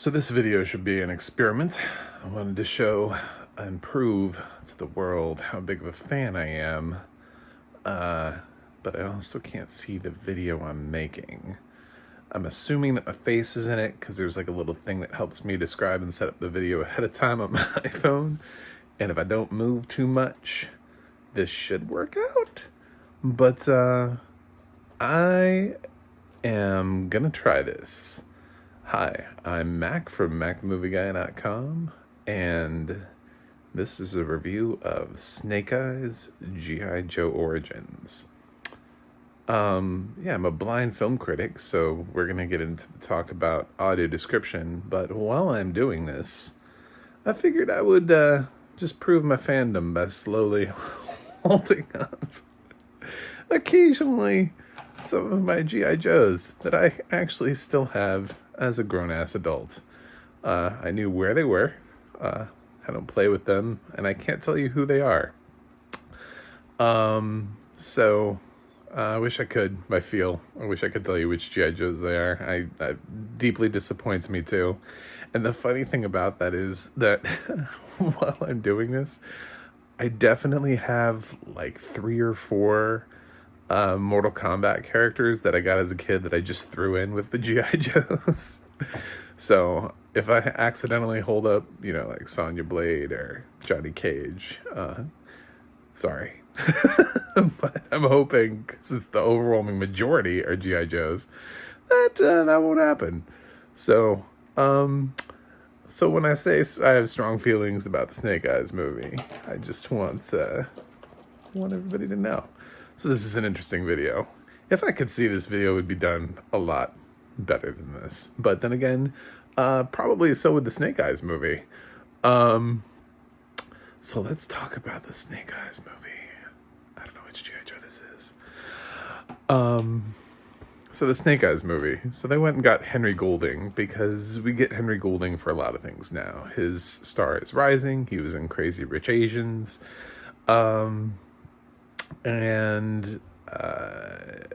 So this video should be an experiment. I wanted to show and prove to the world how big of a fan I am, but I also can't see the video I'm making. I'm assuming that my face is in it because there's like a little thing that helps me describe and set up the video ahead of time on my iPhone. And if I don't move too much, this should work out. But I am gonna try this. Hi, I'm Mac from MacMovieguy.com, and this is a review of Snake Eyes G.I. Joe Origins. I'm a blind film critic, so we're gonna get into the talk about audio description, but while I'm doing this, I figured I would just prove my fandom by slowly holding up occasionally some of my G.I. Joes that I actually still have as a grown-ass adult. I knew where they were. I don't play with them, and I can't tell you who they are. I wish I could, I wish I could tell you which G.I. Joes they are. That deeply disappoints me, too. And the funny thing about that is that while I'm doing this, I definitely have like 3 or 4 Mortal Kombat characters that I got as a kid that I just threw in with the G.I. Joes. So if I accidentally hold up, like Sonya Blade or Johnny Cage, sorry. But I'm hoping, because it's the overwhelming majority are G.I. Joes, that won't happen. So when I say I have strong feelings about the Snake Eyes movie, I just want everybody to know. So this is an interesting video. If I could see this video, it would be done a lot better than this. But then again, probably so would the Snake Eyes movie. So let's talk about the Snake Eyes movie. I don't know which G.I. Joe this is. So the Snake Eyes movie. So they went and got Henry Golding because we get Henry Golding for a lot of things now. His star is rising. He was in Crazy Rich Asians.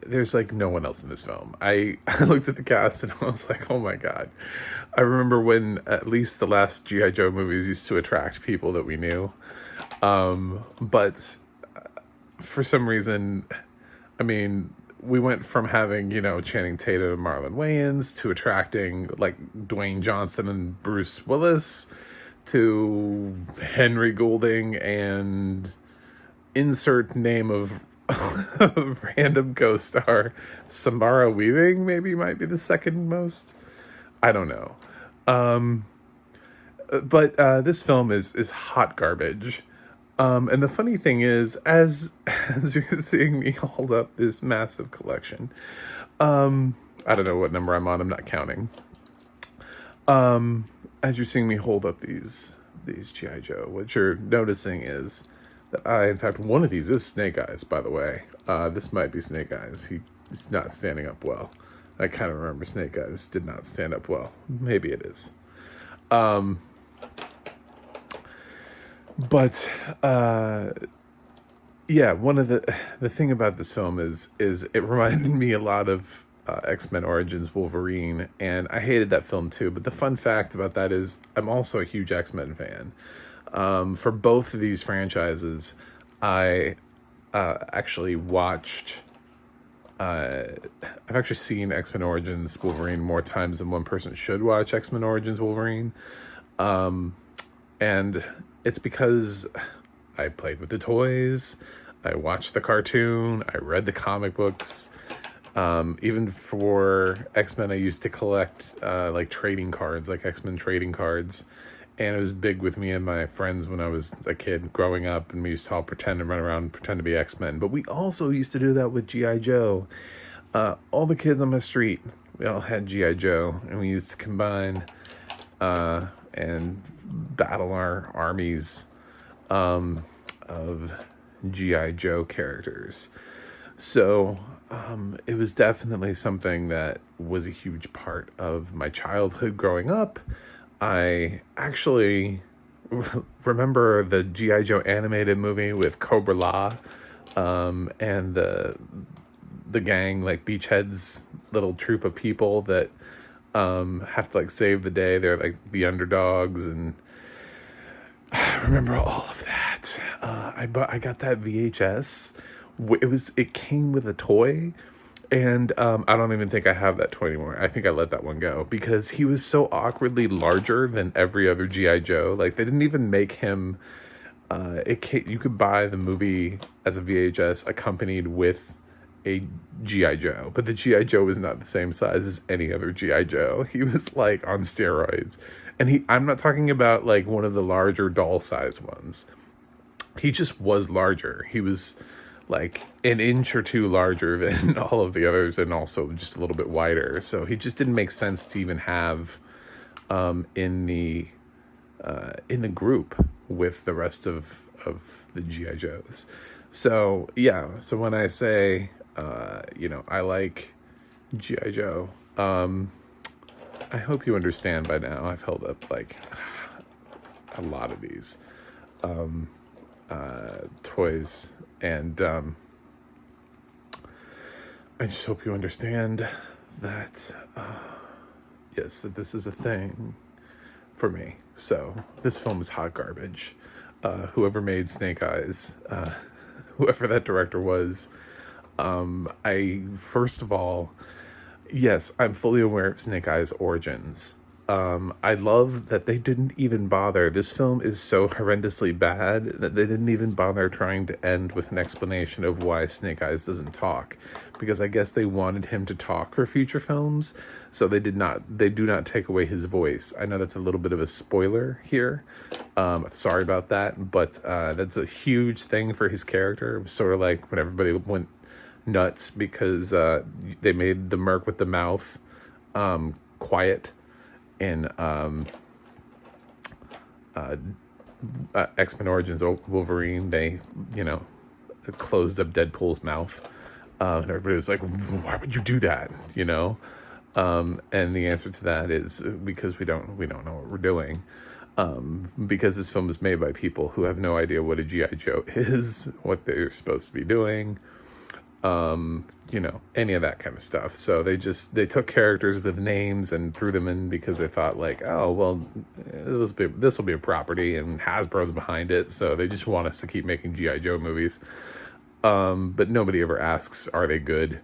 There's like no one else in this film. I looked at the cast and I was like, oh my God. I remember when at least the last G.I. Joe movies used to attract people that we knew. But for some reason, we went from having, Channing Tatum and Marlon Wayans to attracting like Dwayne Johnson and Bruce Willis to Henry Golding and insert name of random co-star Samara Weaving maybe might be the second most. I don't know. But this film is hot garbage. And the funny thing is, as you're seeing me hold up this massive collection, I don't know what number I'm on, I'm not counting. As you're seeing me hold up these G.I. Joe, what you're noticing is that in fact, one of these is Snake Eyes, by the way. This might be Snake Eyes. He's not standing up well. I kind of remember Snake Eyes did not stand up well. Maybe it is. The thing about this film is it reminded me a lot of X-Men Origins Wolverine, and I hated that film too. But the fun fact about that is I'm also a huge X-Men fan. For both of these franchises, I actually watched. I've actually seen X-Men Origins Wolverine more times than one person should watch X-Men Origins Wolverine, and it's because I played with the toys, I watched the cartoon, I read the comic books. Even for X-Men, I used to collect like trading cards, like X-Men trading cards. And it was big with me and my friends when I was a kid growing up, and we used to all pretend to run around and pretend to be X-Men. But we also used to do that with G.I. Joe. All the kids on my street, we all had G.I. Joe, and we used to combine and battle our armies of G.I. Joe characters. So it was definitely something that was a huge part of my childhood growing up. I actually remember the G.I. Joe animated movie with Cobra La, and the gang, like Beachhead's little troop of people that have to like save the day. They're like the underdogs, and I remember all of that. I got that VHS. It came with a toy, and I don't even think I have that toy anymore. I think I let that one go because he was so awkwardly larger than every other GI Joe. Like they didn't even make him. You could buy the movie as a VHS accompanied with a GI Joe, but the GI Joe was not the same size as any other GI Joe. He was like on steroids, and I'm not talking about like one of the larger doll size ones. He just was larger. He was like an inch or two larger than all of the others, and also just a little bit wider. So he just didn't make sense to even have in the group with the rest of the GI Joes. So yeah, so when I say I like GI Joe, I hope you understand by now. I've held up like a lot of these toys, and I just hope you understand that yes, that this is a thing for me. So this film is hot garbage. Whoever made Snake Eyes, whoever that director was, first of all, yes, I'm fully aware of Snake Eyes' origins. I love that they didn't even bother. This film is so horrendously bad that they didn't even bother trying to end with an explanation of why Snake Eyes doesn't talk, because I guess they wanted him to talk for future films, so they do not take away his voice. I know that's a little bit of a spoiler here. Sorry about that, but that's a huge thing for his character. It was sort of like when everybody went nuts because they made the Merc with the mouth quiet in X-Men Origins Wolverine. They closed up Deadpool's mouth, and everybody was like, why would you do that? And the answer to that is because we don't know what we're doing. Because this film is made by people who have no idea what a GI Joe is, what they're supposed to be doing, any of that kind of stuff. So they took characters with names and threw them in because they thought like, oh, well, this will be a property and Hasbro's behind it. So they just want us to keep making GI Joe movies. But nobody ever asks, are they good?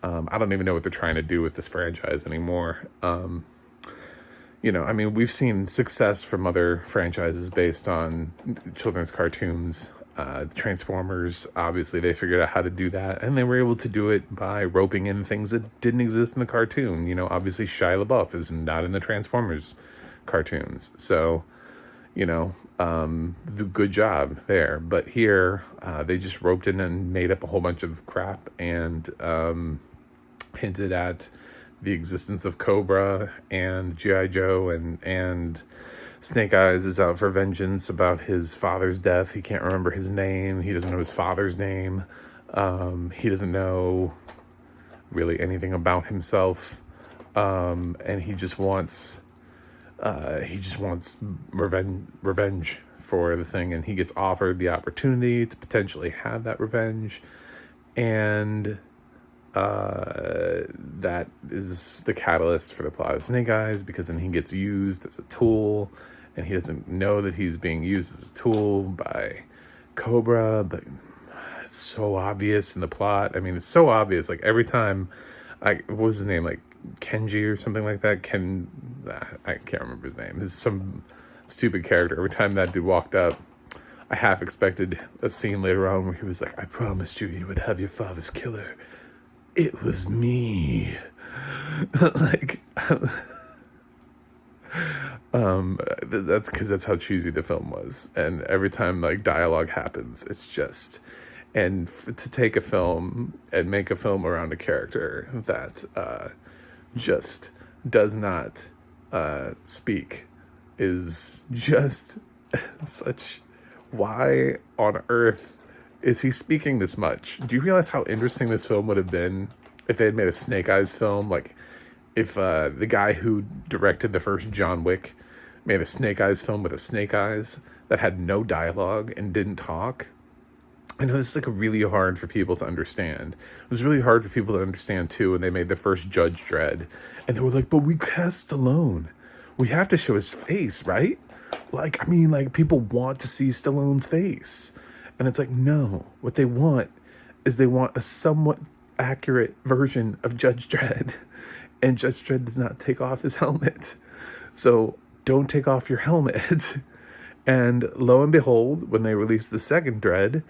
I don't even know what they're trying to do with this franchise anymore. We've seen success from other franchises based on children's cartoons. Transformers, obviously, they figured out how to do that, and they were able to do it by roping in things that didn't exist in the cartoon. Obviously, Shia LaBeouf is not in the Transformers cartoons, so, good job there. But here, they just roped in and made up a whole bunch of crap and hinted at the existence of Cobra and G.I. Joe, and Snake Eyes is out for vengeance about his father's death. He can't remember his name. He doesn't know his father's name. He doesn't know really anything about himself. And he just wants revenge for the thing. And he gets offered the opportunity to potentially have that revenge. And that is the catalyst for the plot of Snake Eyes, because then he gets used as a tool, and he doesn't know that he's being used as a tool by Cobra, but it's so obvious in the plot. I mean, it's so obvious. Like every time, what was his name? Like Kenji or something like that. I can't remember his name. There's some stupid character. Every time that dude walked up, I half expected a scene later on where he was like, I promised you would have your father's killer. It was me. Like, that's because that's how cheesy the film was. And every time like dialogue happens, it's just, and to take a film and make a film around a character that just does not speak is just such, why on earth is he speaking this much? Do you realize how interesting this film would have been if they had made a Snake Eyes film? Like, if the guy who directed the first John Wick made a Snake Eyes film with a Snake Eyes that had no dialogue and didn't talk. I know this is like really hard for people to understand. It was really hard for people to understand too when they made the first Judge Dredd, and they were like, "But we cast Stallone. We have to show his face, right? Like, I mean, like people want to see Stallone's face." And it's like, no. What they want is they want a somewhat accurate version of Judge Dredd, and Judge Dredd does not take off his helmet. So don't take off your helmet. And lo and behold, when they released the second Dredd,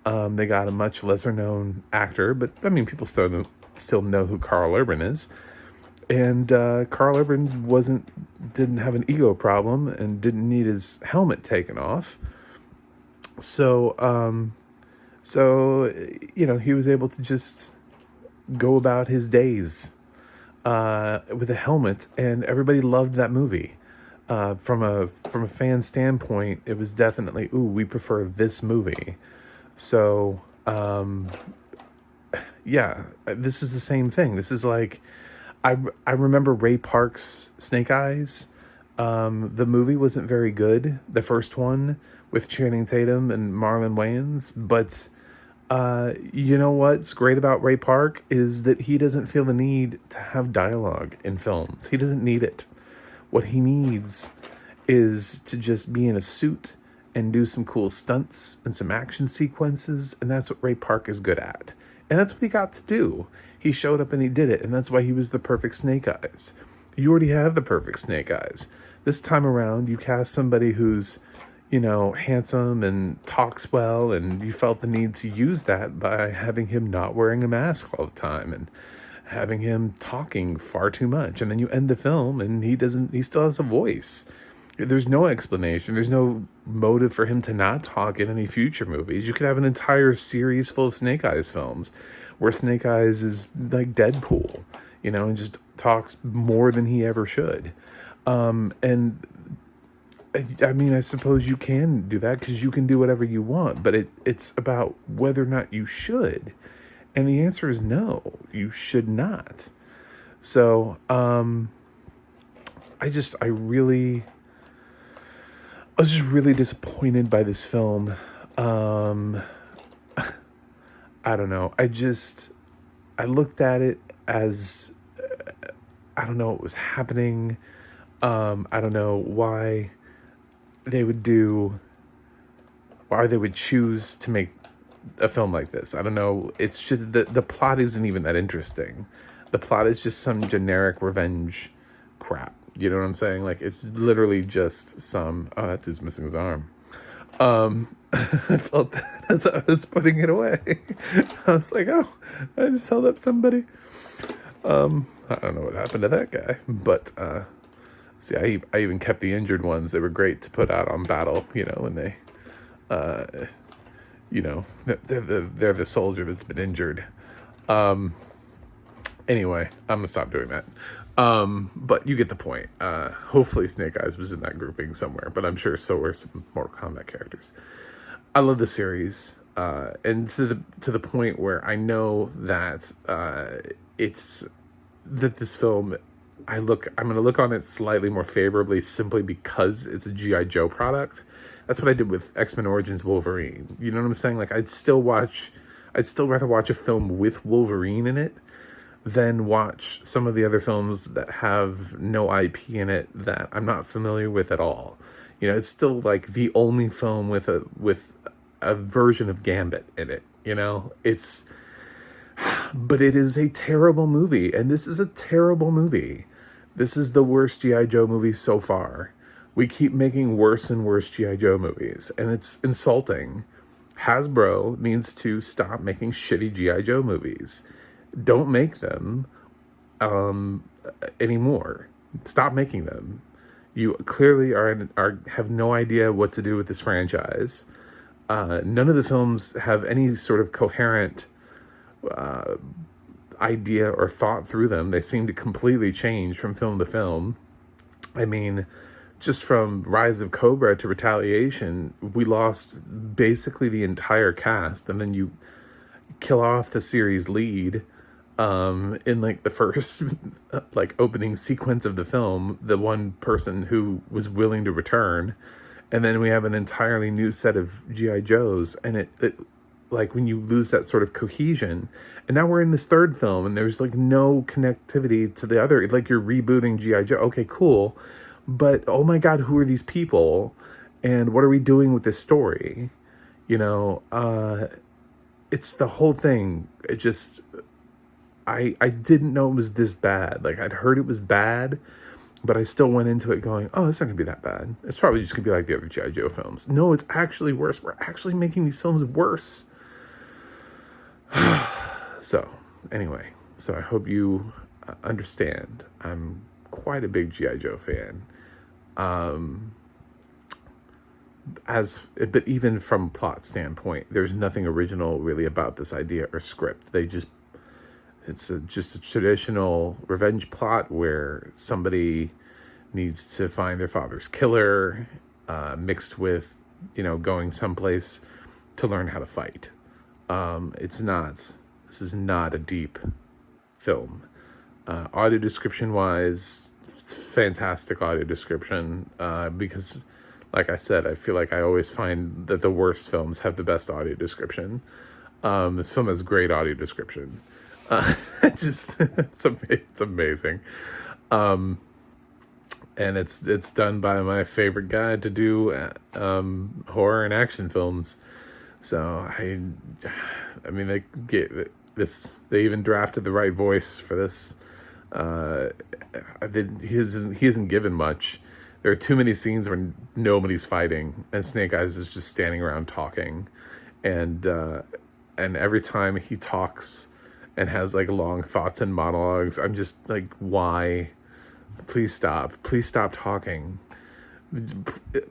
they got a much lesser known actor, but I mean, people still know who Carl Urban is. And Carl Urban didn't have an ego problem and didn't need his helmet taken off. So, he was able to just go about his days with a helmet, and everybody loved that movie. From a fan standpoint, it was definitely, ooh, we prefer this movie. So, this is the same thing. This is like, I remember Ray Park's Snake Eyes. The movie wasn't very good, the first one with Channing Tatum and Marlon Wayans, but you know what's great about Ray Park is that he doesn't feel the need to have dialogue in films. He doesn't need it. What he needs is to just be in a suit and do some cool stunts and some action sequences, and that's what Ray Park is good at. And that's what he got to do. He showed up and he did it, and that's why he was the perfect Snake Eyes. You already have the perfect Snake Eyes. This time around, you cast somebody who's, handsome and talks well, and you felt the need to use that by having him not wearing a mask all the time and having him talking far too much. And then you end the film and he still has a voice. There's no explanation. There's no motive for him to not talk in any future movies. You could have an entire series full of Snake Eyes films where Snake Eyes is like Deadpool, and just talks more than he ever should. And I mean, I suppose you can do that because you can do whatever you want, but it's about whether or not you should. And the answer is no, you should not. So, I was just really disappointed by this film. I don't know. I looked at it as, I don't know what was happening. I don't know why they would choose to make a film like this. I don't know. It's just the plot isn't even that interesting. The plot is just some generic revenge crap. You know what I'm saying? Like, it's literally just that dude's missing his arm. I felt that as I was putting it away. I was like, oh, I just held up somebody. I don't know what happened to that guy, but see, I even kept the injured ones. They were great to put out on battle, when they they're the soldier that's been injured. Anyway, I'm gonna stop doing that. But you get the point. Hopefully Snake Eyes was in that grouping somewhere, but I'm sure so were some Mortal Kombat characters. I love the series, and to the point where I know that this film, I'm going to look on it slightly more favorably simply because it's a G.I. Joe product. That's what I did with X-Men Origins Wolverine. You know what I'm saying? Like, I'd still rather watch a film with Wolverine in it than watch some of the other films that have no IP in it that I'm not familiar with at all. It's still like the only film with a version of Gambit in it. But it is a terrible movie, and this is a terrible movie. This is the worst G.I. Joe movie so far. We keep making worse and worse G.I. Joe movies, and it's insulting. Hasbro needs to stop making shitty G.I. Joe movies. Don't make them anymore. Stop making them. You clearly have no idea what to do with this franchise. None of the films have any sort of coherent idea or thought through them. They seem to completely change from film to film. I mean, just from Rise of Cobra to Retaliation, we lost basically the entire cast, and then you kill off the series lead in like the first like opening sequence of the film, the one person who was willing to return, and then we have an entirely new set of G.I. Joes, and like when you lose that sort of cohesion. And now we're in this third film and there's like no connectivity to the other. Like you're rebooting G.I. Joe. Okay, cool. But oh my God, who are these people? And what are we doing with this story? You know, it's the whole thing. It just, I didn't know it was this bad. Like I'd heard it was bad, but I still went into it going, oh, it's not gonna be that bad. It's probably just gonna be like the other G.I. Joe films. No, it's actually worse. We're actually making these films worse. So anyway, so I hope you understand. I'm quite a big G.I. Joe fan. But even from a plot standpoint, there's nothing original really about this idea or script. It's just a traditional revenge plot where somebody needs to find their father's killer, mixed with, going someplace to learn how to fight. This is not a deep film. Audio description wise, fantastic audio description, because like I said, I feel like I always find that the worst films have the best audio description. This film has great audio description. It's amazing. And it's done by my favorite guy to do horror and action films. So I mean, they even drafted the right voice for this. He isn't given much. There are too many scenes where nobody's fighting and Snake Eyes is just standing around talking, and every time he talks and has like long thoughts and monologues, I'm just like, why? Please stop talking.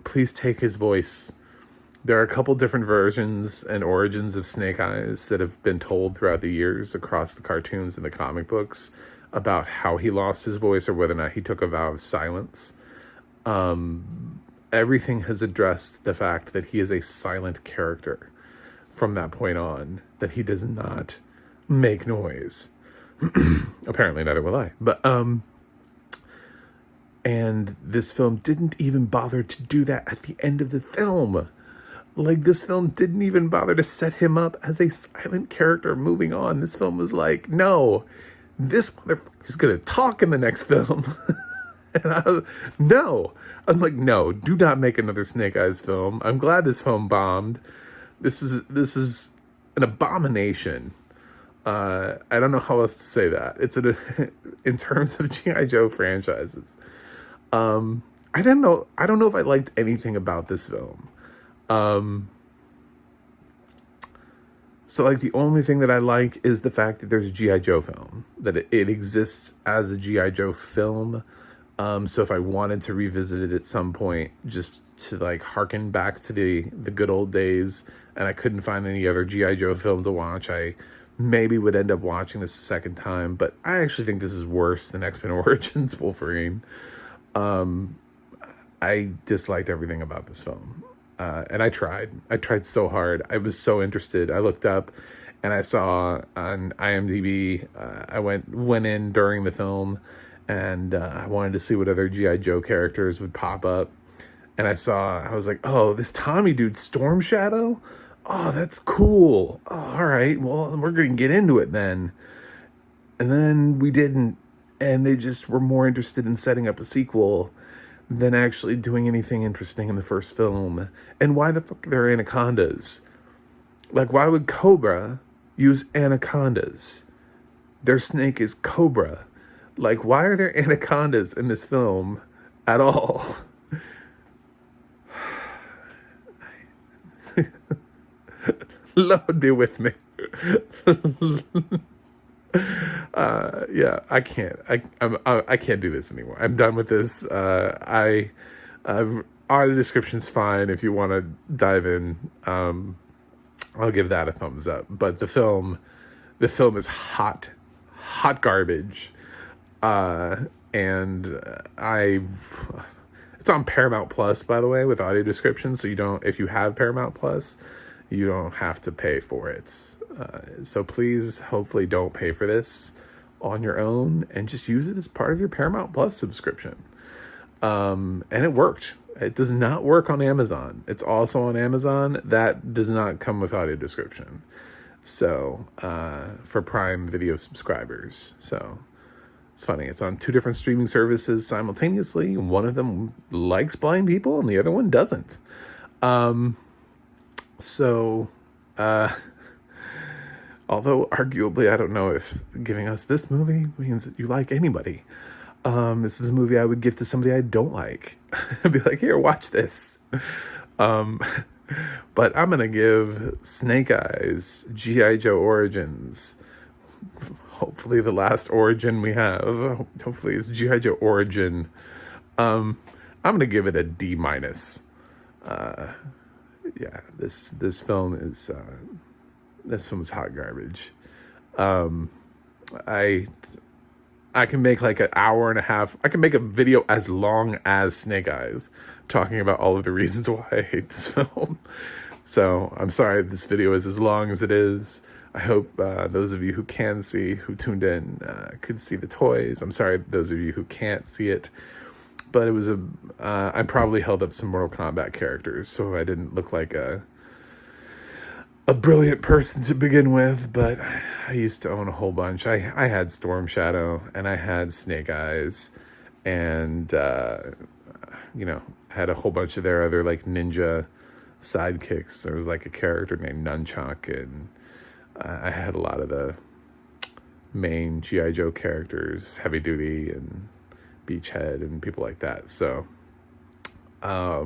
Please take his voice. There are a couple different versions and origins of Snake Eyes that have been told throughout the years across the cartoons and the comic books about how he lost his voice or whether or not he took a vow of silence. Everything has addressed the fact that he is a silent character from that point on, that he does not make noise. Apparently neither will I. But and this film didn't even bother to do that at the end of the film. Like, this film didn't even bother to set him up as a silent character moving on. This film was like, no, this motherfucker's gonna talk in the next film. And I'm like, no, do not make another Snake Eyes film. I'm glad this film bombed. This is an abomination. I don't know how else to say that. In terms of G.I. Joe franchises. I don't know if I liked anything about this film. So like the only thing that I like is the fact that there's a G.I. Joe film, that it exists as a G.I. Joe film. So if I wanted to revisit it at some point, just to like harken back to the good old days, and I couldn't find any other G.I. Joe film to watch, I maybe would end up watching this a second time. But I actually think this is worse than X-Men Origins Wolverine. I disliked everything about this film. And I tried so hard. I was so interested. I looked up and I saw on IMDb, I went in during the film, and I wanted to see what other G.I. Joe characters would pop up. And I was like, oh, this Tommy dude, Storm Shadow? Oh, that's cool. Oh, all right, well, we're going to get into it then. And then we didn't. And they just were more interested in setting up a sequel than actually doing anything interesting in the first film. And why the fuck are there anacondas? Like, why would Cobra use anacondas? Their snake is Cobra. Like, why are there anacondas in this film at all? Lord be with me. Yeah, I can't. I can't do this anymore. I'm done with this. Audio description's fine if you want to dive in. I'll give that a thumbs up. But the film is hot garbage. And it's on Paramount Plus, by the way, with audio description. So if you have Paramount Plus, you don't have to pay for it. So please, hopefully don't pay for this on your own and just use it as part of your Paramount Plus subscription. And it worked. It does not work on Amazon. It's also on Amazon. That does not come with audio description. So, for Prime Video subscribers. So, it's funny. It's on 2 different streaming services simultaneously. One of them likes blind people and the other one doesn't. So, although arguably, I don't know if giving us this movie means that you like anybody. This is a movie I would give to somebody I don't like. I'd be like, here, watch this. But I'm going to give Snake Eyes, G.I. Joe Origins, hopefully the last origin we have. Hopefully it's G.I. Joe Origin. I'm going to give it a D-. Yeah, this film is hot garbage. I can make like an hour and a half. I can make a video as long as Snake Eyes talking about all of the reasons why I hate this film. So I'm sorry this video is as long as it is. I hope those of you who can see, who tuned in, could see the toys. I'm sorry those of you who can't see it. But it was I probably held up some Mortal Kombat characters, so I didn't look like a brilliant person to begin with, but I used to own a whole bunch. I had Storm Shadow, and I had Snake Eyes, and, had a whole bunch of their other, like, ninja sidekicks. There was, like, a character named Nunchuck, and I had a lot of the main G.I. Joe characters, Heavy Duty, and Beachhead, and people like that. So, I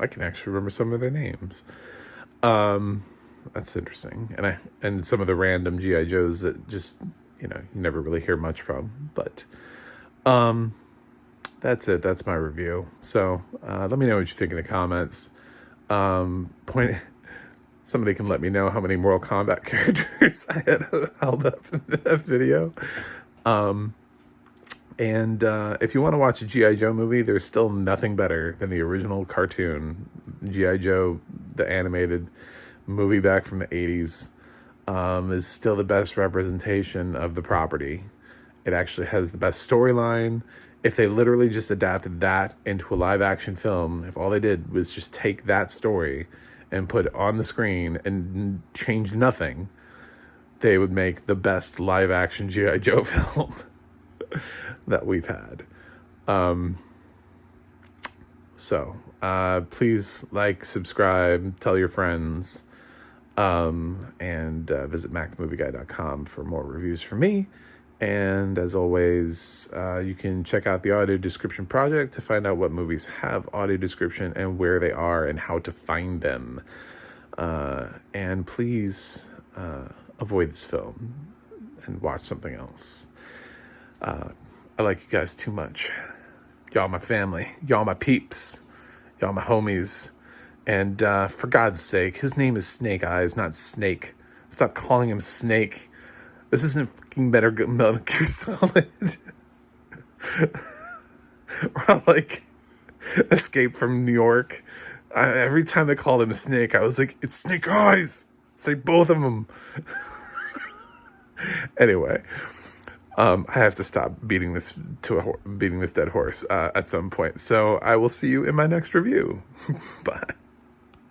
can actually remember some of their names. That's interesting. And some of the random G.I. Joes that just, you never really hear much from. But that's it. That's my review. So let me know what you think in the comments. Somebody can let me know how many Mortal Kombat characters I had held up in that video. And if you want to watch a G.I. Joe movie, there's still nothing better than the original cartoon. G.I. Joe, the animated movie back from the 80s, is still the best representation of the property. It actually has the best storyline. If they literally just adapted that into a live action film, if all they did was just take that story and put it on the screen and change nothing, they would make the best live action G.I. Joe film that we've had. So please like, subscribe, tell your friends, and visit macmoviegui.com for more reviews from me. And as always, you can check out the audio description project to find out what movies have audio description and where they are and how to find them. And please avoid this film and watch something else. I like you guys too much. Y'all my family. Y'all my peeps. Y'all my homies. And for God's sake, his name is Snake Eyes, not Snake. Stop calling him Snake. This isn't fucking Metal Gear Solid. Or like Escape from New York. Every time they called him Snake, I was like, it's Snake Eyes. Say both of them. Anyway, I have to stop beating this dead horse at some point. So I will see you in my next review. Bye.